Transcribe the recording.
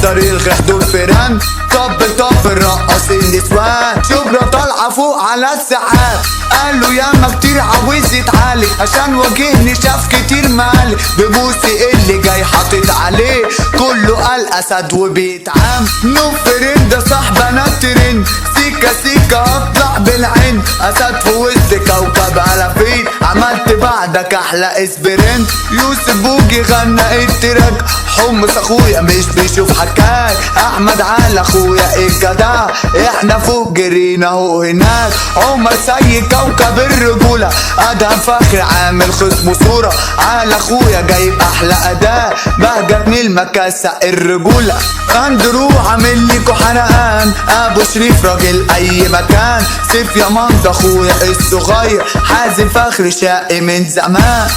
طريق الغحدور فيران. طب الرقص النسوان شبرا طالعة فوق على السحاب. قالوا ياما كتير عاوز يتعالج عشان واجهني شاف كتير مالي. ببوسي اللي جاي حاطط عليه كله قال اسد وبيتعام. نوفرين ده صاحبنا الترند سيكا سيكا اطلع بالعين. اسد في وسط كوكب الافين عملت بعدك احلى اسبرنت. يوسف بوجي غنى التراك حمص اخويا مش بيشوف حكاك. احمد على اخويا الجدع احنا فوق جرينا اهو هناك. عمر سيد كوكب الرجولة ادهم فخر عامل خصمه صورة. على اخويا جايب احلى اداء بهجتني المكاسة الرجولة. اندرو عامل ليكو حرقان. ابو شريف راجل اي مكان. سيف يا مند اخويا الصغير. حازم فخر شقي من زمان.